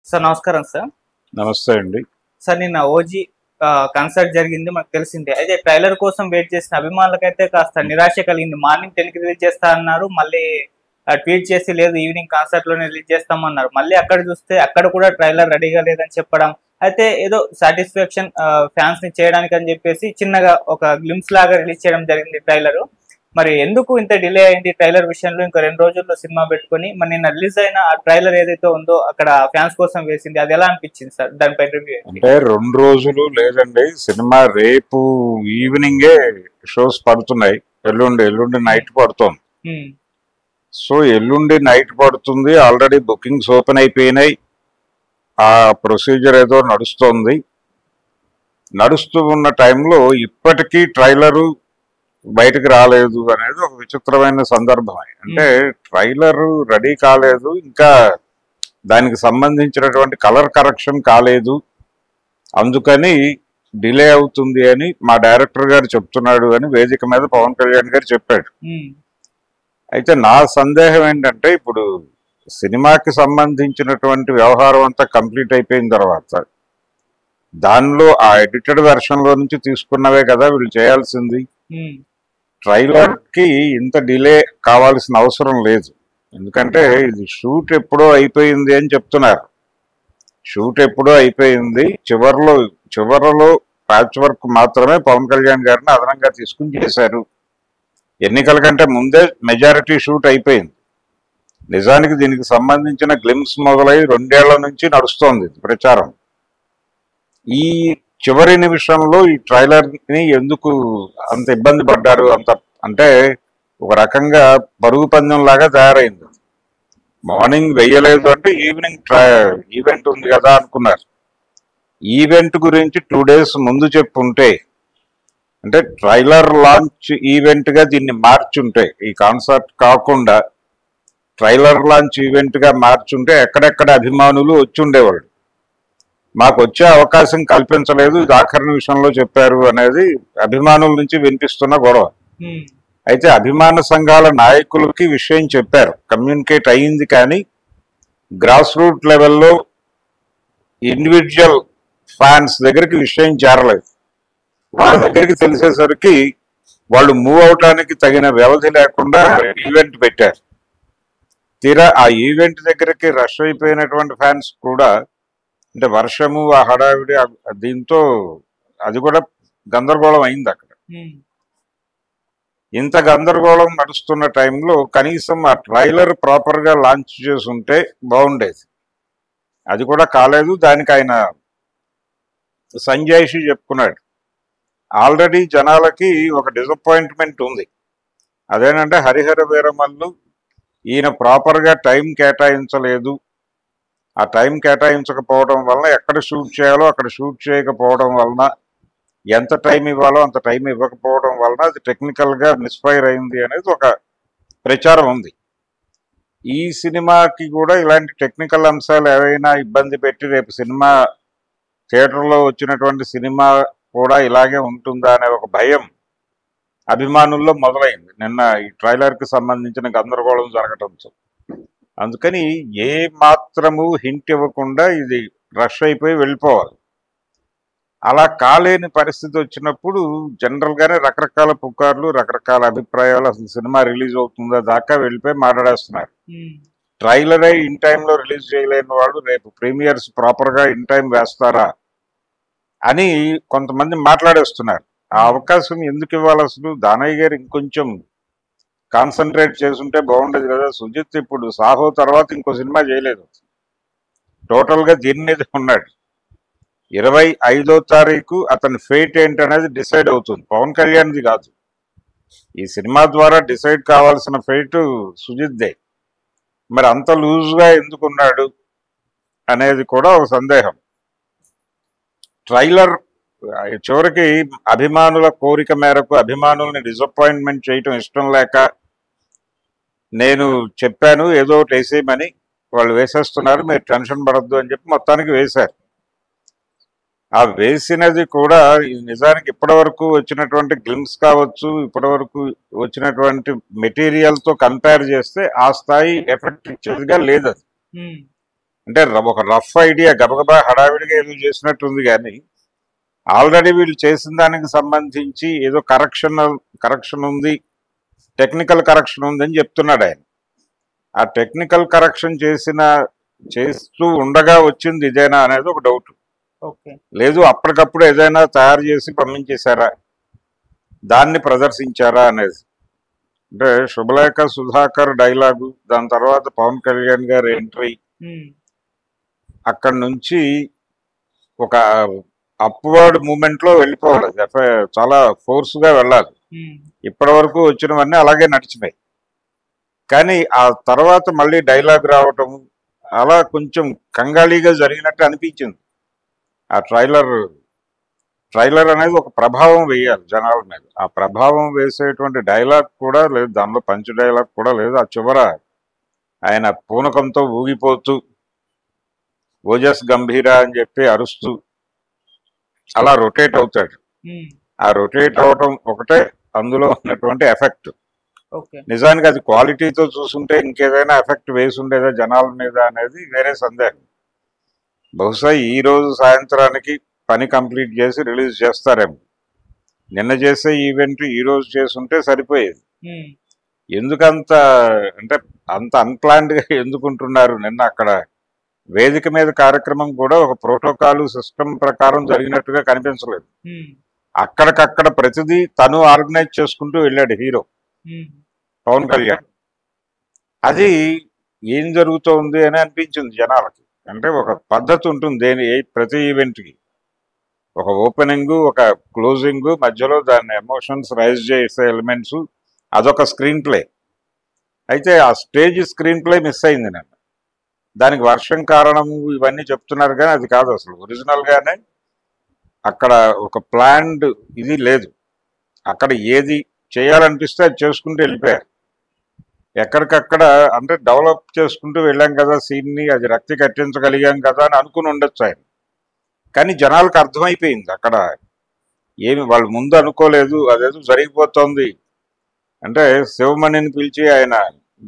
Sir నమస్కారం sir. నమస్తే అండి. సార్ నిన్న ఓజీ కన్సర్ట్ జరిగింది మనకు తెలిసిందే. అయితే ట్రైలర్ కోసం వెయిట్ చేసిన అభిమానులకైతే కాస్త నిరాశ కలిగింది. మార్నింగ్ 10కి రిలీజ్ చేస్తా అన్నారు. మళ్ళీ ట్వీట్ చేసి లేదు ఈవినింగ్ కాన్సర్ట్ లోనే రిలీజ్ చేస్తామన్నారు. మళ్ళీ అక్కడ చూస్తే అక్కడ కూడా ట్రైలర్ రెడీగా లేదని చెప్పడం. అయితే ఏదో సాటిస్ఫాక్షన్ ఫ్యాన్స్ ని చేయడానికి అని చెప్పేసి చిన్నగా ఒక గ్లిమ్స్ లాగా రిలీజ్ చేయడం జరిగింది ట్రైలర్. మరి ఎందుకు ఇంత డిలే అయింది ట్రైలర్ విషయంలో? ఇంకా 2 రోజుల్లో సినిమా పెట్టుకొని మరి నిన్న రిలీజ్ అయిన ఆ ట్రైలర్ ఏదైతే ఉందో అక్కడ ఫ్యాన్స్ కోసం వేసింది, అది ఎలా అనిపించింది సార్? దానిపై రివ్యూ. అంటే 2 రోజులు లేదండి, సినిమా రేపు ఈవినింగే షోస్ పడుతున్నాయి. ఎల్లుండి నైట్ పడుతుంది. సో ఎల్లుండి నైట్ పడుతుంది. ఆల్రెడీ బుకింగ్స్ ఓపెన్ అయిపోయినాయి. ఆ ప్రొసీజర్ ఏదో నడుస్తూ ఉన్న టైంలో ఇప్పటికీ ట్రైలరు బయటకు రాలేదు అనేది ఒక విచిత్రమైన సందర్భం. అంటే ట్రైలర్ రెడీ కాలేదు, ఇంకా దానికి సంబంధించినటువంటి కలర్ కరెక్షన్ కాలేదు, అందుకని డిలే అవుతుంది అని మా డైరెక్టర్ గారు చెప్తున్నాడు అని వేదిక మీద పవన్ కళ్యాణ్ గారు చెప్పాడు. అయితే నా సందేహం ఏంటంటే, ఇప్పుడు సినిమాకి సంబంధించినటువంటి వ్యవహారం అంతా కంప్లీట్ అయిపోయిన తర్వాత దానిలో ఆ ఎడిటెడ్ వెర్షన్లో నుంచి తీసుకున్నవే కదా వీళ్ళు చేయాల్సింది. ట్రైలర్ కి ఇంత డిలే కావాల్సిన అవసరం లేదు. ఎందుకంటే ఇది షూట్ ఎప్పుడో అయిపోయింది అని చెప్తున్నారు. షూట్ ఎప్పుడో అయిపోయింది, చివరలో ప్యాచ్ వర్క్ మాత్రమే పవన్ కళ్యాణ్ గారిని అదనంగా తీసుకుని చేశారు. ఎన్నికల కంటే ముందే మెజారిటీ షూట్ అయిపోయింది. నిజానికి దీనికి సంబంధించిన గ్లిమ్స్ మొదలై 2 ఏళ్ల నుంచి నడుస్తోంది ప్రచారం. ఈ చివరి నిమిషంలో ఈ ట్రైలర్ ని ఎందుకు అంత ఇబ్బంది పడ్డారు? అంటే ఒక రకంగా పరుగు పందెం లాగా తయారైంది. మార్నింగ్ వెయ్యలేదు అంటే ఈవెంట్ ఉంది కదా అనుకున్నారు. ఈవెంట్ గురించి 2 days ముందు చెప్పుంటే, అంటే ట్రైలర్ లాంచ్ ఈవెంట్ గా దీన్ని మార్చుంటే, ఈ కాన్సర్ట్ కాకుండా ట్రైలర్ లాంచ్ ఈవెంట్ గా మార్చుంటే ఎక్కడెక్కడ అభిమానులు వచ్చి ఉండేవాళ్ళు. మాకు వచ్చే అవకాశం కల్పించలేదు, ఇది ఆఖరి నిమిషంలో చెప్పారు అనేది అభిమానుల నుంచి వినిపిస్తున్న గొడవ. అయితే అభిమాన సంఘాల నాయకులకి విషయం చెప్పారు, కమ్యూనికేట్ అయ్యింది, కానీ గ్రాస్ రూట్ లెవెల్లో ఇండివిజువల్ ఫ్యాన్స్ దగ్గరికి విషయం చేరలేదు. వాళ్ళ దగ్గరికి తెలిసేసరికి వాళ్ళు మూవ్ అవటానికి తగిన వ్యవధి లేకుండా ఈవెంట్ పెట్టారు. తీరా ఆ ఈవెంట్ దగ్గరికి రష్ అయిపోయినటువంటి ఫ్యాన్స్ కూడా, అంటే వర్షము, ఆ హడావిడి, దీంతో అది కూడా గందరగోళం అయింది అక్కడ. ఇంత గందరగోళం నడుస్తున్న టైంలో కనీసం ఆ ట్రైలర్ ప్రాపర్ గా లాంచ్ చేసి ఉంటే బాగుండేది. అది కూడా కాలేదు. దానికి ఆయన సంజాయిషి చెప్పుకున్నాడు. ఆల్రెడీ జనాలకి ఒక డిసప్పాయింట్మెంట్ ఉంది. అదేనంటే హరిహర వీరమల్లు ఈయన ప్రాపర్ గా టైం కేటాయించలేదు. ఆ టైం కేటాయించకపోవడం వలన ఎక్కడ షూట్ చేయాలో అక్కడ షూట్ చేయకపోవడం వలన, ఎంత టైం ఇవ్వాలో అంత టైం ఇవ్వకపోవడం వలన అది టెక్నికల్ గా మిస్ఫైర్ అయింది అనేది ఒక ప్రచారం ఉంది. ఈ సినిమాకి కూడా ఇలాంటి టెక్నికల్ అంశాలు ఏవైనా ఇబ్బంది పెట్టి రేపు సినిమా థియేటర్లో వచ్చినటువంటి సినిమా కూడా ఇలాగే ఉంటుందా అనే ఒక భయం అభిమానుల్లో మొదలైంది నిన్న ఈ ట్రైలర్ కి సంబంధించిన గందరగోళం జరగటంతో. అందుకని ఏ మాత్రము హింట్ ఇవ్వకుండా ఇది రష్ అయిపోయి వెళ్ళిపోవాలి. అలా కాలేని పరిస్థితి వచ్చినప్పుడు జనరల్ గానే రకరకాల పుకార్లు, రకరకాల అభిప్రాయాలు, అసలు సినిమా రిలీజ్ అవుతుందా దాకా వెళ్ళిపోయి మాట్లాడేస్తున్నారు. ట్రైలరే ఇన్ టైంలో రిలీజ్ చేయలేని వాళ్ళు రేపు ప్రీమియర్స్ ప్రాపర్ గా ఇన్ టైం వేస్తారా అని కొంతమంది మాట్లాడేస్తున్నారు. ఆ అవకాశం ఎందుకు ఇవ్వాలి అసలు? దానయ్య గారు ఇంకొంచెం కాన్సన్ట్రేట్ చేసుంటే బాగుండేది కదా. సుజిత్ ఇప్పుడు సాహో తర్వాత ఇంకో సినిమా చేయలేదు, టోటల్ గా దీని మీద ఉన్నాడు. 25వ తారీఖు అతని ఫేట్ ఏంటనేది డిసైడ్ అవుతుంది, పవన్ కళ్యాణ్ది కాదు. ఈ సినిమా ద్వారా డిసైడ్ కావాల్సిన ఫేట్ సుజిత్దే. మరి అంత లూజ్గా ఎందుకున్నాడు అనేది కూడా ఒక సందేహం. ట్రైలర్ చివరికి అభిమానుల కోరిక మేరకు అభిమానుల్ని డిసప్పాయింట్మెంట్ చేయటం ఇష్టం లేక నేను చెప్పాను ఏదో ఒకటి వేసేయమని, వాళ్ళు వేసేస్తున్నారు, మీరు టెన్షన్ పడద్దు అని చెప్పి మొత్తానికి వేశారు. ఆ వేసినది కూడా నిజానికి ఇప్పటివరకు వచ్చినటువంటి గ్లిమ్స్ కావచ్చు, ఇప్పటివరకు వచ్చినటువంటి మెటీరియల్తో కంపేర్ చేస్తే ఆ స్థాయి ఎఫెక్ట్ ఇచ్చేదిగా లేదు అది. అంటే ఒక రఫ్ ఐడియా గబగబా హడావిడిగా ఏదో చేసినట్టుంది, కానీ ఆల్రెడీ వీళ్ళు చేసిన దానికి సంబంధించి ఏదో కరెక్షన్ ఉంది, టెక్నికల్ కరెక్షన్ ఉందని చెప్తున్నాడు ఆయన. ఆ టెక్నికల్ కరెక్షన్ చేస్తూ ఉండగా వచ్చింది ఇదేనా అనేది ఒక డౌట్. ఓకే. లేదు అప్పటికప్పుడు ఏదైనా తయారు చేసి పంపించేశారా, దాన్ని ప్రదర్శించారా అనేది. అంటే శుభలేఖ సుధాకర్ డైలాగు, దాని తర్వాత పవన్ కళ్యాణ్ గారి ఎంట్రీ, అక్కడి నుంచి ఒక అప్వర్డ్ మూమెంట్ లో వెళ్ళిపోవాలి, చాలా ఫోర్స్ గా వెళ్ళాలి. ఇప్పటి వరకు వచ్చినవన్నీ అలాగే నడిచినాయి, కానీ ఆ తర్వాత మళ్ళీ డైలాగ్ రావటం అలా కొంచెం కంగాళీగా జరిగినట్టు అనిపించింది. ఆ ట్రైలర్ అనేది ఒక ప్రభావం వేయాలి జనాల మీద. ఆ ప్రభావం వేసేటువంటి డైలాగ్ కూడా లేదు, దానిలో పంచ్ డైలాగ్ కూడా లేదు. ఆ చివర ఆయన పూనకంతో ఊగిపోతూ ఓజస్ గంభీర అని చెప్పి అరుస్తూ అలా రొటేట్ అవుతాడు. ఆ రొటేట్ అవటం ఒకటే అందులో ఉన్నటువంటి ఎఫెక్ట్. నిజానికి అది క్వాలిటీతో చూసుంటే ఇంకేదైనా ఎఫెక్ట్ వేసి ఉండేదా జనాల మీద అనేది వేరే సందేహం. బహుశా ఈ రోజు సాయంత్రానికి పని కంప్లీట్ చేసి రిలీజ్ చేస్తారేమో. నిన్న చేసే ఈవెంట్ ఈ రోజు చేసుంటే సరిపోయేది. ఎందుకంత అంటే అంత అన్ప్లాన్డ్ గా ఎందుకుంటున్నారు? నిన్న అక్కడ వేదిక మీద కార్యక్రమం కూడా ఒక ప్రోటోకాల్ సిస్టమ్ ప్రకారం జరిగినట్టుగా కనిపించలేదు. అక్కడికక్కడ ప్రతిదీ తను ఆర్గనైజ్ చేసుకుంటూ వెళ్ళాడు హీరో పవన్ కళ్యాణ్. అది ఏం జరుగుతోంది అని అనిపించింది జనాలకి. అంటే ఒక పద్ధతి ఉంటుంది ప్రతి ఈవెంట్కి, ఒక ఓపెనింగ్, ఒక క్లోజింగ్, మధ్యలో దాన్ని ఎమోషన్స్ రైజ్ చేసే ఎలిమెంట్స్, అదొక స్క్రీన్ ప్లే. అయితే ఆ స్టేజ్ స్క్రీన్ ప్లే మిస్ అయింది నన్ను. దానికి వర్షం కారణము ఇవన్నీ చెప్తున్నారు, కానీ అది కాదు. అసలు ఒరిజినల్ గానే అక్కడ ఒక ప్లాన్డ్ ఇది లేదు. అక్కడ ఏది చేయాలనిపిస్తే అది చేసుకుంటూ వెళ్ళిపోయారు. ఎక్కడికక్కడ అంటే డెవలప్ చేసుకుంటూ వెళ్ళాం కదా సీన్ని, అది రక్తి కట్టించగలిగాం కదా అని అనుకుని ఉండొచ్చు ఆయన. కానీ జనాలకు అర్థమైపోయింది అక్కడ ఏమి వాళ్ళు ముందు అనుకోలేదు, అదేదో జరిగిపోతుంది. అంటే శివమణిని పిలిచి ఆయన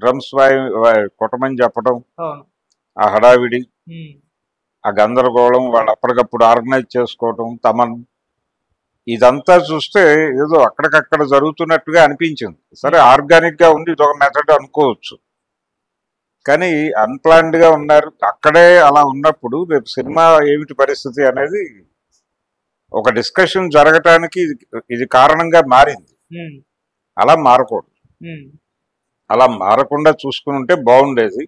డ్రమ్స్ కొట్టమని చెప్పడం, ఆ హడావిడి, ఆ గందరగోళం, వాళ్ళు అప్పటికప్పుడు ఆర్గనైజ్ చేసుకోవటం, ఇదంతా చూస్తే ఏదో అక్కడికక్కడ జరుగుతున్నట్టుగా అనిపించింది. సరే ఆర్గానిక్ గా ఉంది, ఇదొక మెథడ్ అనుకోవచ్చు, కానీ అన్ప్లాన్డ్ గా ఉన్నారు. అక్కడే అలా ఉన్నప్పుడు రేపు సినిమా ఏమిటి పరిస్థితి అనేది ఒక డిస్కషన్ జరగటానికి ఇది కారణంగా మారింది. అలా మారకూడదు. అలా మారకుండా చూసుకుని ఉంటే బాగుండేది.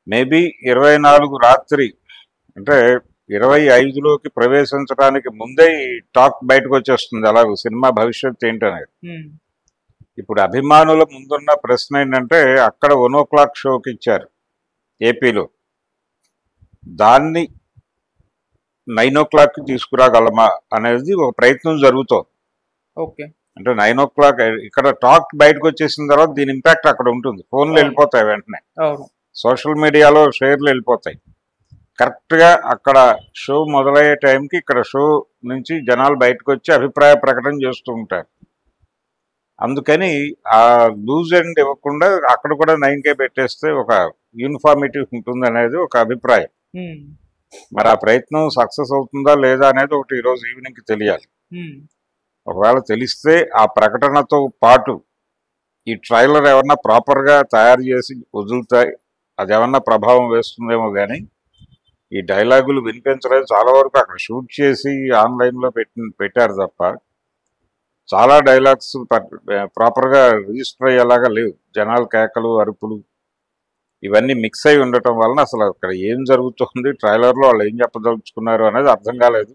మేబీ 24 రాత్రి అంటే 25లోకి ప్రవేశించడానికి ముందే ఈ టాక్ బయటకు వచ్చేస్తుంది అలాగే సినిమా భవిష్యత్తు ఏంటనేది. ఇప్పుడు అభిమానుల ముందున్న ప్రశ్న ఏంటంటే, అక్కడ 1 o'clock షోకి ఇచ్చారు ఏపీలో, దాన్ని 9 o'clock తీసుకురాగలమా అనేది ఒక ప్రయత్నం జరుగుతోంది. అంటే 9 o'clock ఇక్కడ టాక్ బయటకు వచ్చేసిన తర్వాత దీని ఇంపాక్ట్ అక్కడ ఉంటుంది. ఫోన్లు వెళ్ళిపోతాయి, వెంటనే సోషల్ మీడియాలో షేర్లు వెళ్ళిపోతాయి. కరెక్ట్గా అక్కడ షో మొదలయ్యే టైంకి ఇక్కడ షో నుంచి జనాలు బయటకు వచ్చి అభిప్రాయ ప్రకటన చేస్తూ ఉంటారు. అందుకని ఆ లూజ్ ఎండ్ ఇవ్వకుండా అక్కడ కూడా 9K పెట్టేస్తే ఒక యూనిఫార్మిటీ ఉంటుంది అనేది ఒక అభిప్రాయం. మరి ఆ ప్రయత్నం సక్సెస్ అవుతుందా లేదా అనేది ఒకటి ఈరోజు ఈవినింగ్కి తెలియాలి. ఒకవేళ తెలిస్తే ఆ ప్రకటనతో పాటు ఈ ట్రైలర్ ఏమన్నా ప్రాపర్గా తయారు చేసి వదులుతాయి, అది ఏమన్నా ప్రభావం వేస్తుందేమో. కానీ ఈ డైలాగులు వినిపించలేదు. చాలా వరకు అక్కడ షూట్ చేసి ఆన్లైన్లో పెట్టారు తప్ప చాలా డైలాగ్స్ ప్రాపర్గా రిజిస్టర్ అయ్యేలాగా లేవు. జనాల కేకలు, అరుపులు ఇవన్నీ మిక్స్ అయి ఉండటం వలన అసలు అక్కడ ఏం జరుగుతుంది, ట్రైలర్లో వాళ్ళు ఏం చెప్పదలుచుకున్నారు అనేది అర్థం కాలేదు.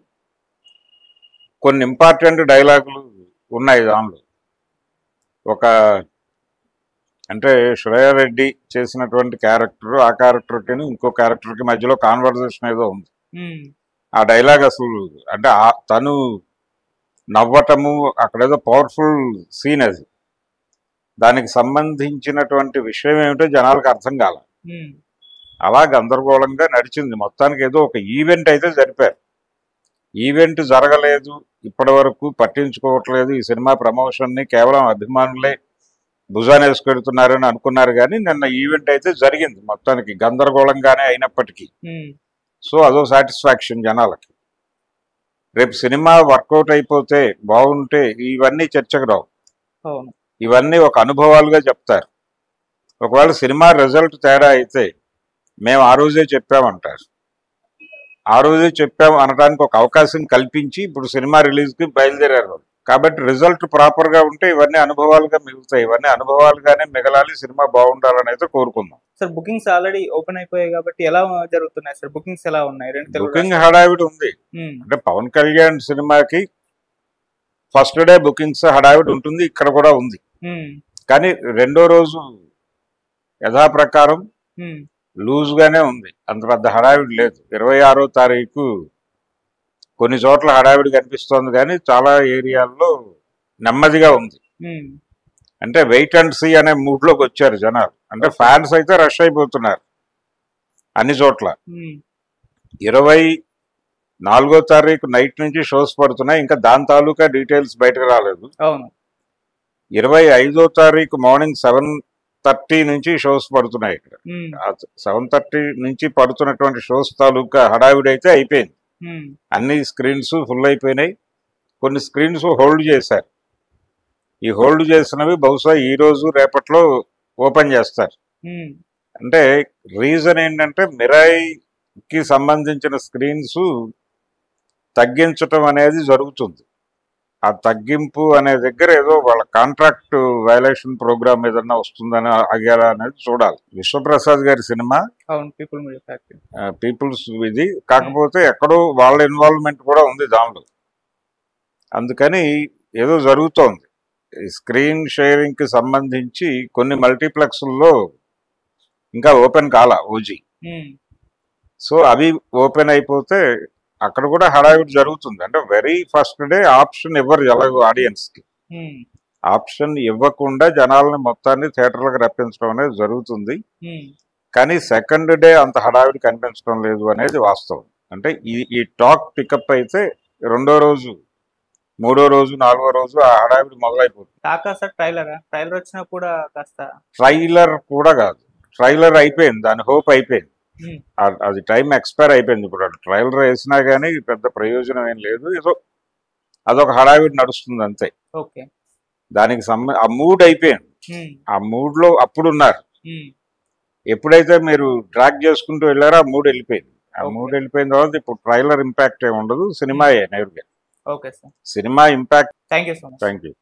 కొన్ని ఇంపార్టెంట్ డైలాగులు ఉన్నాయి దానిలో. ఒక అంటే శ్రేయారెడ్డి చేసినటువంటి క్యారెక్టర్, ఆ క్యారెక్టర్కి ఇంకో క్యారెక్టర్కి మధ్యలో కాన్వర్జేషన్ ఏదో ఉంది. ఆ డైలాగ్ అసలు అంటే తను నవ్వటము, అక్కడేదో పవర్ఫుల్ సీన్ అది. దానికి సంబంధించినటువంటి విషయం ఏమిటో జనాలకు అర్థం కాల. అలా గందరగోళంగా నడిచింది. మొత్తానికి ఏదో ఒక ఈవెంట్ అయితే జరిపారు. ఈవెంట్ జరగలేదు, ఇప్పటి వరకు పట్టించుకోవట్లేదు. ఈ సినిమా ప్రమోషన్ని కేవలం అభిమానులే భుజాన్ని వేసుకెడుతున్నారని అనుకున్నారు, కానీ నిన్న ఈవెంట్ అయితే జరిగింది మొత్తానికి గందరగోళంగానే అయినప్పటికీ. సో అదో సాటిస్ఫాక్షన్ జనాలకి. రేపు సినిమా వర్కౌట్ అయిపోతే బాగుంటే ఇవన్నీ చర్చకు రావు, ఇవన్నీ ఒక అనుభవాలుగా చెప్తారు. ఒకవేళ సినిమా రిజల్ట్ తేడా అయితే మేము ఆ రోజే చెప్పామంటారు. ఆ రోజే చెప్పాము అనడానికి ఒక అవకాశం కల్పించి ఇప్పుడు సినిమా రిలీజ్కి బయలుదేరారు. కాబట్టి రిజల్ట్ ప్రాపర్గా ఉంటే ఇవన్నీ అనుభవాలుగా మిగులుతాయి. ఇవన్నీ అనుభవాలుగానే మిగలాలి, సినిమా బాగుండాలని అయితే కోరుకుందాం. సార్ బుకింగ్స్ ఆల్రెడీ ఓపెన్ అయిపోయాయి కాబట్టి ఎలా జరుగుతున్నాయి సార్? బుకింగ్స్ ఎలా ఉన్నాయి? బుకింగ్ హడావిడి ఉంది. అంటే పవన్ కళ్యాణ్ సినిమాకి ఫస్ట్ డే బుకింగ్స్ హడావిడి ఉంటుంది, ఇక్కడ కూడా ఉంది. కానీ రెండో రోజు యథాప్రకారం లూజ్ గానే ఉంది, అంత పెద్ద హడావిడి లేదు. 26వ తారీఖు కొన్ని చోట్ల హడావిడి కనిపిస్తోంది, కానీ చాలా ఏరియాల్లో నెమ్మదిగా ఉంది. అంటే వెయిట్ అండ్ సీ అనే మూడ్ లోకి వచ్చారు జనాలు. అంటే ఫ్యాన్స్ అయితే రష్ అయిపోతున్నారు అన్ని చోట్ల. 24వ తారీఖు నైట్ నుంచి షోస్ పడుతున్నాయి, ఇంకా దాని తాలూకా డీటెయిల్స్ బయటకు రాలేదు. 25వ తారీఖు మార్నింగ్ 7:30 నుంచి షోస్ పడుతున్నాయి. ఇక్కడ 7:30 నుంచి పడుతున్నటువంటి షోస్ తాలూకా హడావిడి అయితే అయిపోయింది. అన్ని స్క్రీన్స్ ఫుల్ అయిపోయినాయి. కొన్ని స్క్రీన్స్ హోల్డ్ చేశారు. ఈ హోల్డ్ చేసినవి బహుశా ఈ రోజు రేపట్లో ఓపెన్ చేస్తారు. అంటే రీజన్ ఏంటంటే మిరాయికి సంబంధించిన స్క్రీన్స్ తగ్గించటం అనేది జరుగుతుంది. ఆ తగ్గింపు అనే దగ్గర ఏదో వాళ్ళ కాంట్రాక్ట్ వైలేషన్ ప్రోగ్రామ్ ఏదన్నా వస్తుందని ఆగారా అనేది చూడాలి. విశ్వప్రసాద్ గారి సినిమా పీపుల్స్ ఇది, కాకపోతే ఎక్కడో వాళ్ళ ఇన్వాల్వ్మెంట్ కూడా ఉంది దానిలో. అందుకని ఏదో జరుగుతోంది. స్క్రీన్ షేరింగ్ కి సంబంధించి కొన్ని మల్టీప్లెక్స్ల్లో ఇంకా ఓపెన్ కాల ఓజీ. సో అవి ఓపెన్ అయిపోతే అక్కడ కూడా హడావిడి జరుగుతుంది. అంటే వెరీ ఫస్ట్ డే ఆప్షన్ ఇవ్వరు ఎలాగో ఆడియన్స్ కి. ఆప్షన్ ఇవ్వకుండా జనాలని మొత్తాన్ని థియేటర్లకు రప్పించడం అనేది జరుగుతుంది. కానీ సెకండ్ డే అంత హడావిడి కనిపించడం లేదు అనేది వాస్తవం. అంటే ఈ టాక్ పికప్ అయితే రెండో రోజు, మూడో రోజు, నాలుగో రోజు ఆ హడావిడి మొదలైపోతుంది. ట్రైలర్ వచ్చినా కూడా కాస్త ట్రైలర్ కూడా కాదు, ట్రైలర్ అయిపోయింది, దాని హోప్ అయిపోయింది. అది టైం ఎక్స్పైర్ అయిపోయింది. ఇప్పుడు ట్రైలర్ వేసినా కానీ పెద్ద ప్రయోజనం ఏం లేదు, ఏదో అదొక హడావిడి నడుస్తుంది అంతే. దానికి ఆ మూడ్ అయిపోయింది. ఆ మూడ్ లో అప్పుడున్నారు. ఎప్పుడైతే మీరు ట్రాక్ చేసుకుంటూ వెళ్ళారో ఆ మూడ్ వెళ్ళిపోయింది. ఆ మూడ్ వెళ్ళిపోయిన తర్వాత ఇప్పుడు ట్రైలర్ ఇంపాక్ట్ ఏమి ఉండదు, సినిమా నేరుగా. Okay sir, cinema impact. Thank you so much. Thank you.